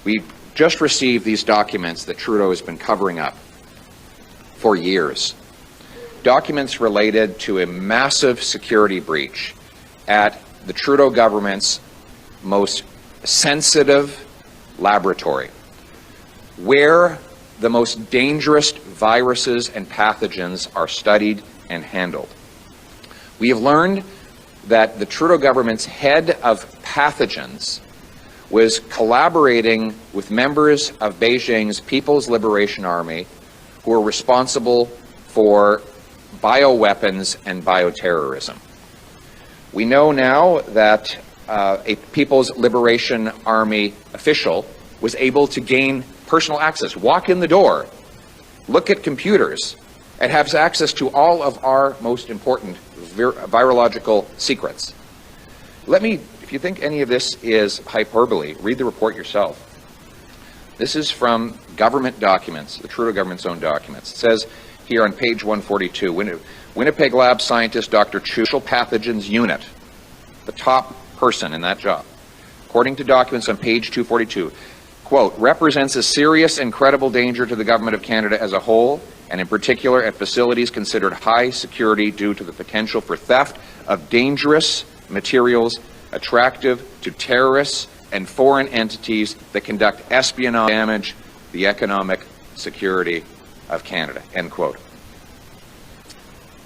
We just received these documents that Trudeau has been covering up for years. Documents related to a massive security breach at the Trudeau government's most sensitive laboratory, where the most dangerous viruses and pathogens are studied and handled. We have learned that the Trudeau government's head of pathogens was collaborating with members of Beijing's People's Liberation Army who are responsible for bioweapons and bioterrorism. We know now that a People's Liberation Army official was able to gain personal access, walk in the door, look at computers, and have access to all of our most important virological secrets. If you think any of this is hyperbole, read the report yourself. This is from government documents, the Trudeau government's own documents. It says here on page 142, Winnipeg lab scientist Dr. Chu, pathogens unit, the top person in that job, according to documents on page 242, quote, represents a serious and credible danger to the government of Canada as a whole, and in particular at facilities considered high security due to the potential for theft of dangerous materials attractive to terrorists and foreign entities that conduct espionage damage the economic security of Canada, end quote.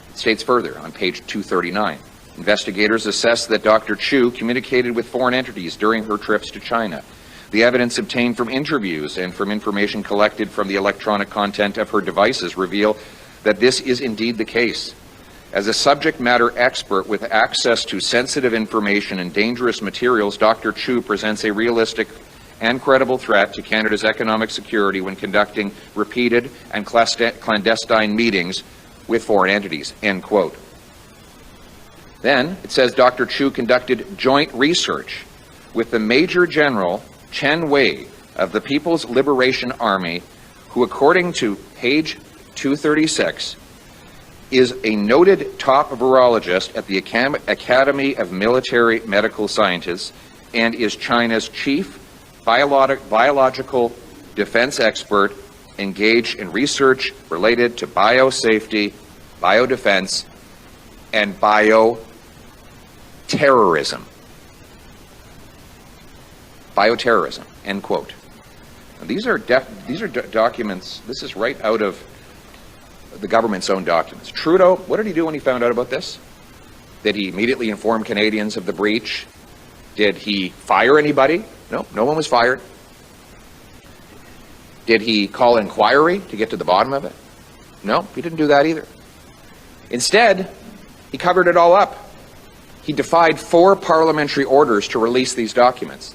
It states further on page 239, investigators assess that Dr. Chu communicated with foreign entities during her trips to China. The evidence obtained from interviews and from information collected from the electronic content of her devices reveal that this is indeed the case. As a subject matter expert with access to sensitive information and dangerous materials, Dr. Chu presents a realistic and credible threat to Canada's economic security when conducting repeated and clandestine meetings with foreign entities, end quote. Then it says Dr. Chu conducted joint research with the Major General Chen Wei of the People's Liberation Army, who, according to page 236, is a noted top virologist at the Academy of Military Medical Sciences and is China's chief biological defense expert engaged in research related to biosafety, biodefense, and bioterrorism. Bioterrorism, end quote. Now, these are documents, this is right out of the government's own documents. Trudeau, what did he do when he found out about this? Did he immediately inform Canadians of the breach? Did he fire anybody? No, no one was fired. Did he call an inquiry to get to the bottom of it? No, he didn't do that either. Instead, he covered it all up. He defied 4 parliamentary orders to release these documents.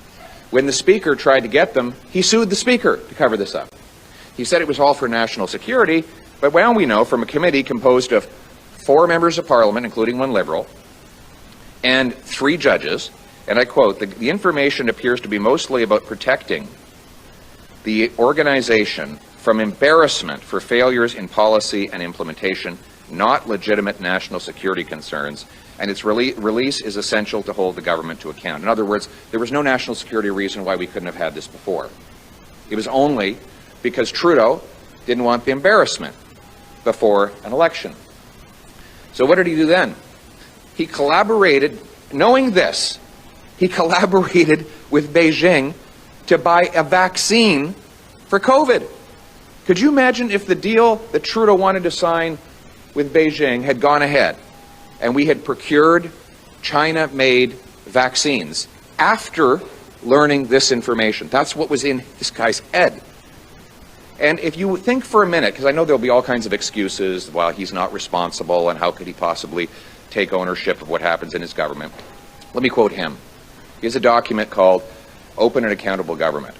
When the Speaker tried to get them, he sued the Speaker to cover this up. He said it was all for national security, but now we know from a committee composed of 4 members of Parliament, including 1 Liberal, and 3 judges, and I quote, the information appears to be mostly about protecting the organization from embarrassment for failures in policy and implementation, not legitimate national security concerns, and its release is essential to hold the government to account. In other words, there was no national security reason why we couldn't have had this before. It was only because Trudeau didn't want the embarrassment before an election. So what did he do then? He collaborated, knowing this, he collaborated with Beijing to buy a vaccine for COVID. Could you imagine if the deal that Trudeau wanted to sign with Beijing had gone ahead and we had procured China-made vaccines after learning this information? That's what was in this guy's head. And if you think for a minute, because I know there'll be all kinds of excuses, well, he's not responsible and how could he possibly take ownership of what happens in his government. Let me quote him. He has a document called Open and Accountable Government.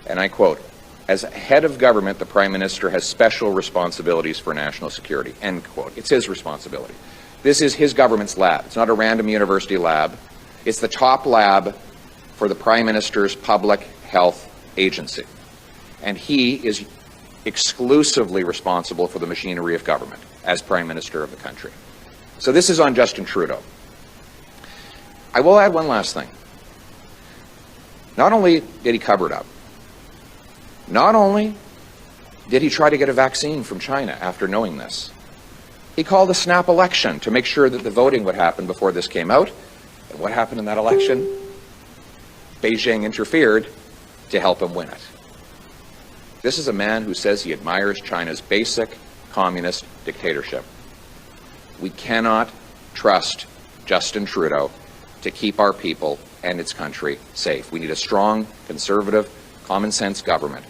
And I quote, as head of government, the Prime Minister has special responsibilities for national security, end quote. It's his responsibility. This is his government's lab. It's not a random university lab. It's the top lab for the Prime Minister's public health agency. And he is exclusively responsible for the machinery of government as Prime Minister of the country. So this is on Justin Trudeau. I will add one last thing. Not only did he cover it up, Not only did he try to get a vaccine from China after knowing this, he called a snap election to make sure that the voting would happen before this came out. And what happened in that election? Beijing interfered to help him win it. This is a man who says he admires China's basic communist dictatorship. We cannot trust Justin Trudeau to keep our people and its country safe. We need a strong, conservative, common sense government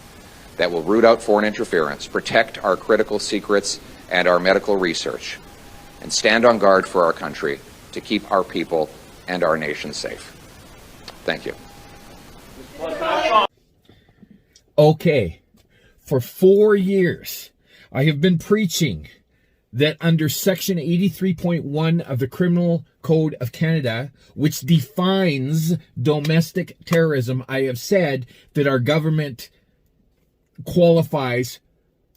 that will root out foreign interference, protect our critical secrets and our medical research, and stand on guard for our country to keep our people and our nation safe. Thank you. Okay, for 4 years, I have been preaching that under Section 83.1 of the Criminal Code of Canada, which defines domestic terrorism, I have said that our government qualifies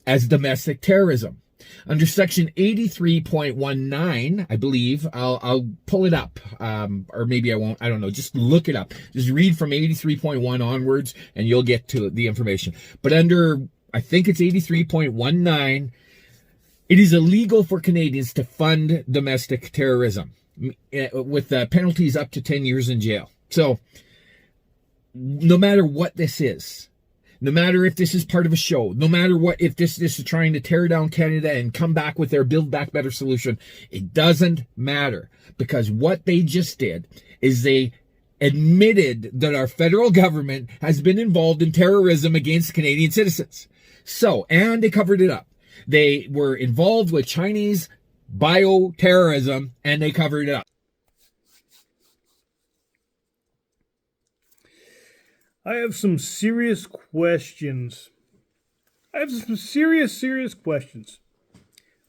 as domestic terrorism. Under Section 83.19, I believe, I'll pull it up, or maybe I won't, I don't know, just look it up. Just read from 83.1 onwards and you'll get to the information. But under, I think it's 83.19, it is illegal for Canadians to fund domestic terrorism with penalties up to 10 years in jail. So no matter what this is, no matter if this is part of a show, no matter what, if this is trying to tear down Canada and come back with their Build Back Better solution, it doesn't matter, because what they just did is they admitted that our federal government has been involved in terrorism against Canadian citizens. So, and they covered it up. They were involved with Chinese bioterrorism and they covered it up. I have some serious questions. Serious questions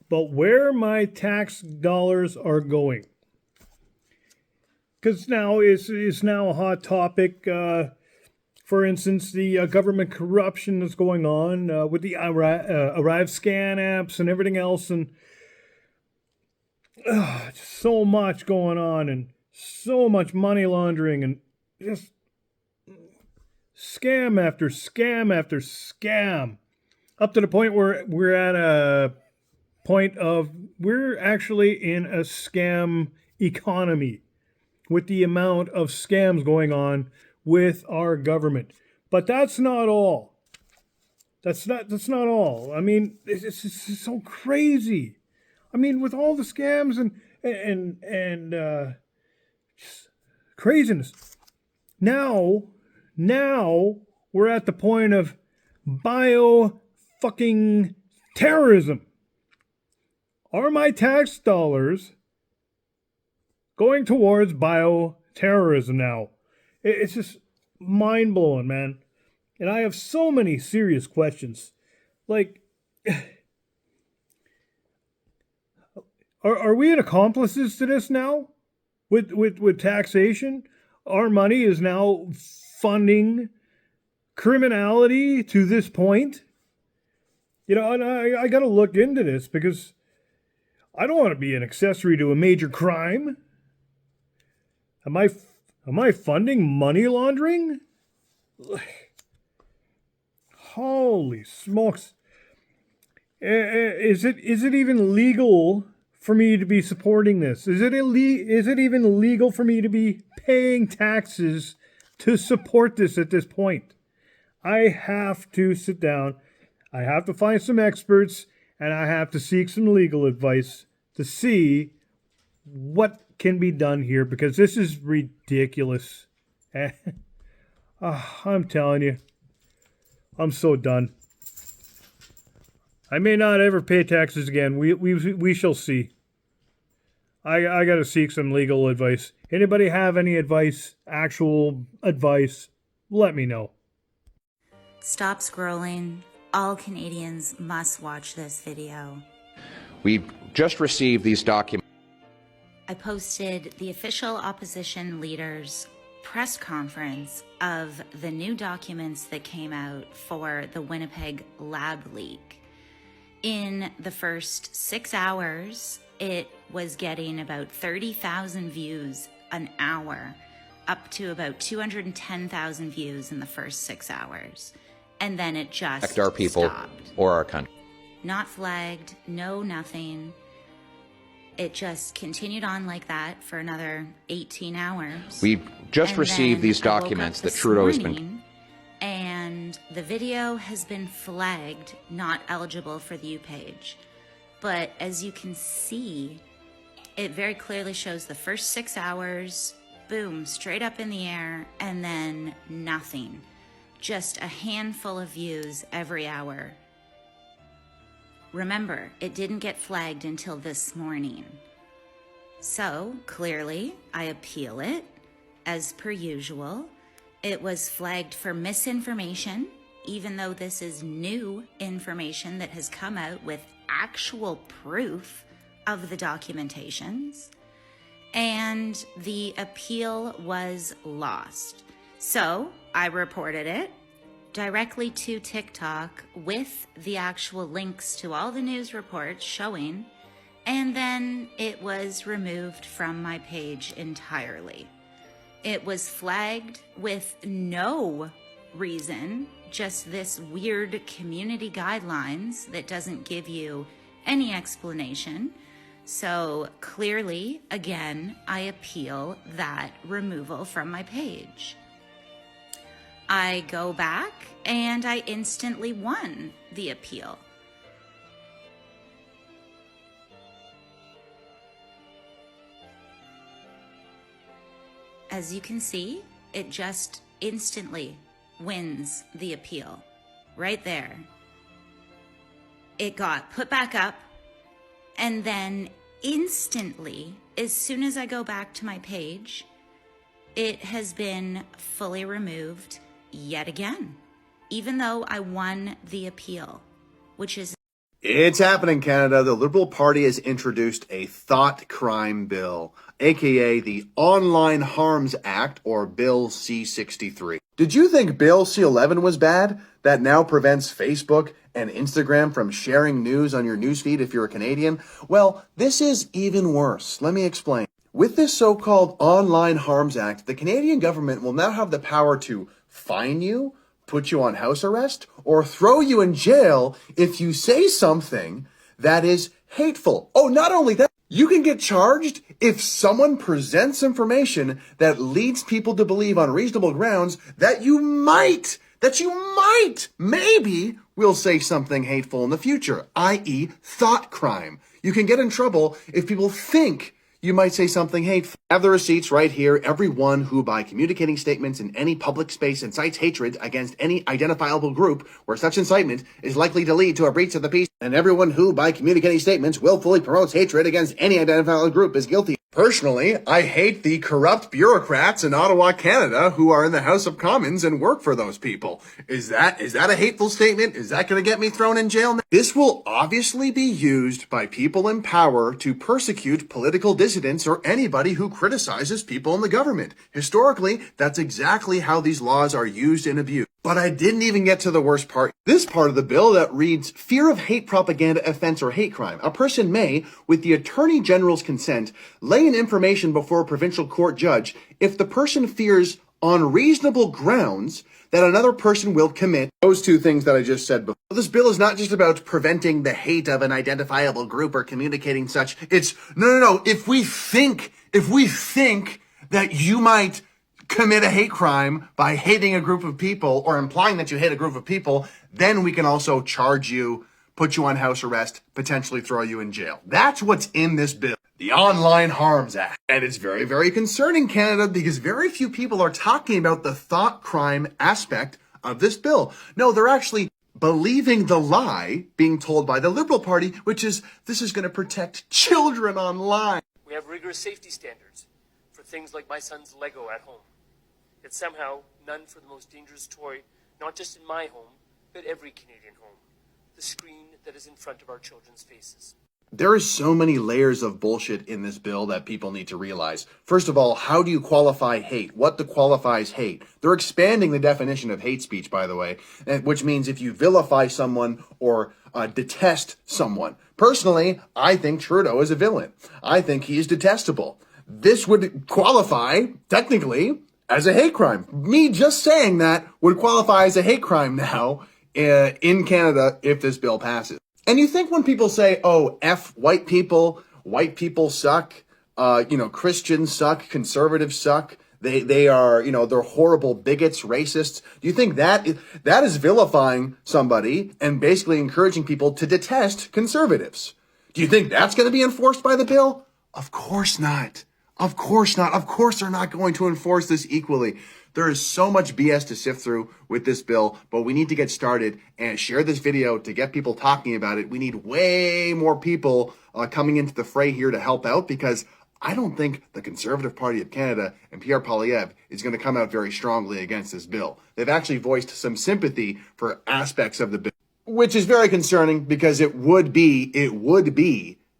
about where my tax dollars are going. Because now it's now a hot topic. For instance, the government corruption that's going on with the Arrive scan apps and everything else. And just so much going on and so much money laundering and just scam after scam after scam, up to the point where we're at a point of we're actually in a scam economy with the amount of scams going on with our government. But that's not all. That's not all. I mean, it's so crazy. I mean, with all the scams and just craziness. Now we're at the point of bio-fucking terrorism. Are my tax dollars going towards bioterrorism now? It's just mind-blowing, man. And I have so many serious questions. Like, are we accomplices to this now? With taxation? Our money is now funding criminality to this point. You know, and I got to look into this because I don't want to be an accessory to a major crime. Am I funding money laundering? Holy smokes. Is it even legal for me to be supporting this? Is it even legal for me to be paying taxes to support this at this point? I have to sit down. I have to find some experts and I have to seek some legal advice to see what can be done here, because this is ridiculous. I'm telling you, I'm so done. I may not ever pay taxes again. We shall see. I got to seek some legal advice. Anybody have any advice, actual advice? Let me know. Stop scrolling. All Canadians must watch this video. We've just received these documents. I posted the official opposition leader's press conference of the new documents that came out for the Winnipeg lab leak. In the first 6 hours, it was getting about 30,000 views an hour, up to about 210,000 views in the first 6 hours. and then it just Protect our people stopped. or our country. Not flagged, no nothing. It just continued on like that for another 18 hours. We just And received then these I woke up documents that this Trudeau has been... morning, and the video has been flagged not eligible for the U page. But as you can see, it very clearly shows the first 6 hours, boom, straight up in the air, and then nothing. Just a handful of views every hour. Remember, it didn't get flagged until this morning. So, clearly, I appeal it, as per usual. It was flagged for misinformation, even though this is new information that has come out with actual proof of the documentations. And the appeal was lost. So, I reported it directly to TikTok with the actual links to all the news reports showing, and then it was removed from my page entirely. It was flagged with no reason, just this weird community guidelines that doesn't give you any explanation. So clearly, again, I appeal that removal from my page. I go back and I instantly won the appeal. As you can see, it just instantly wins the appeal. Right there. It got put back up, and then instantly, as soon as I go back to my page, it has been fully removed yet again, even though I won the appeal, which is... It's happening, Canada. The Liberal Party has introduced a thought crime bill, aka the Online Harms Act, or Bill C-63. Did you think Bill C-11 was bad? That now prevents Facebook and Instagram from sharing news on your newsfeed if you're a Canadian? Well, this is even worse. Let me explain. With this so-called Online Harms Act, the Canadian government will now have the power to fine you, put you on house arrest, or throw you in jail if you say something that is hateful. Oh, not only that, you can get charged if someone presents information that leads people to believe on reasonable grounds that you might, maybe will say something hateful in the future, i.e. thought crime. You can get in trouble if people think you might say something hateful. I have the receipts right here. Everyone who by communicating statements in any public space incites hatred against any identifiable group where such incitement is likely to lead to a breach of the peace, and everyone who by communicating statements willfully promotes hatred against any identifiable group is guilty. Personally, I hate the corrupt bureaucrats in Ottawa, Canada, who are in the House of Commons and work for those people. Is that a hateful statement? Is that going to get me thrown in jail? This will obviously be used by people in power to persecute political dissidents or anybody who criticizes people in the government. Historically, that's exactly how these laws are used and abused. But I didn't even get to the worst part. This part of the bill that reads, fear of hate propaganda offense or hate crime. A person may, with the Attorney General's consent, lay an information before a provincial court judge if the person fears on reasonable grounds that another person will commit those two things that I just said before. This bill is not just about preventing the hate of an identifiable group or communicating such. It's, no. If we think that you might commit a hate crime by hating a group of people or implying that you hate a group of people, then we can also charge you, put you on house arrest, potentially throw you in jail. That's what's in this bill, the Online Harms Act. And it's very, very concerning, Canada, because very few people are talking about the thought crime aspect of this bill. No, they're actually believing the lie being told by the Liberal Party, which is this is going to protect children online. We have rigorous safety standards for things like my son's Lego at home. Yet somehow, none for the most dangerous toy, not just in my home, but every Canadian home. The screen that is in front of our children's faces. There are so many layers of bullshit in this bill that people need to realize. First of all, how do you qualify hate? What qualifies hate? They're expanding the definition of hate speech, by the way, which means if you vilify someone or detest someone. Personally, I think Trudeau is a villain. I think he is detestable. This would qualify, technically, as a hate crime. Me just saying that would qualify as a hate crime now in Canada if this bill passes. And you think when people say, oh, F white people suck, Christians suck, conservatives suck, they are, they're horrible bigots, racists. Do you think that is vilifying somebody and basically encouraging people to detest conservatives? Do you think that's going to be enforced by the bill? Of course not. Of course not. Of course they're not going to enforce this equally. There is so much BS to sift through with this bill, but we need to get started and share this video to get people talking about it. We need way more people coming into the fray here to help out, because I don't think the Conservative Party of Canada and Pierre Poilievre is going to come out very strongly against this bill. They've actually voiced some sympathy for aspects of the bill, which is very concerning because it would be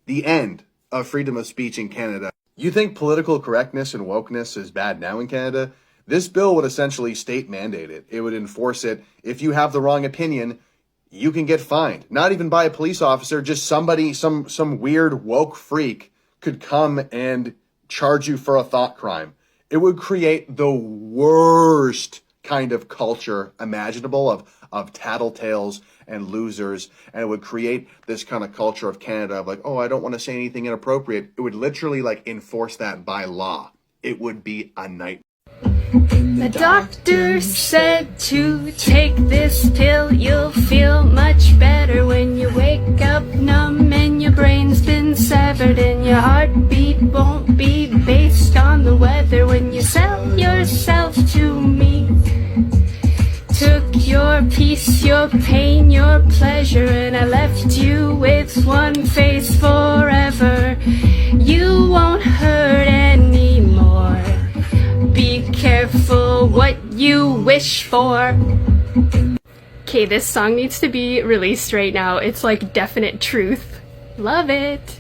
the end of freedom of speech in Canada. You think political correctness and wokeness is bad now in Canada? This bill would essentially state mandate it. It would enforce it. If you have the wrong opinion, you can get fined. Not even by a police officer, just somebody, some weird woke freak could come and charge you for a thought crime. It would create the worst kind of culture imaginable of tattletales and losers, and it would create this kind of culture of Canada of like, oh, I don't want to say anything inappropriate. It would literally enforce that by law. It would be a nightmare. The doctor said to take this pill, you'll feel much better when you wake up numb and your brain's been severed and your heartbeat won't be based on the weather when you sell yourself to me. Took your peace, your pain, your pleasure, and I left you with one face forever. You won't hurt anymore. Be careful what you wish for. Okay, this song needs to be released right now. It's like definite truth. Love it.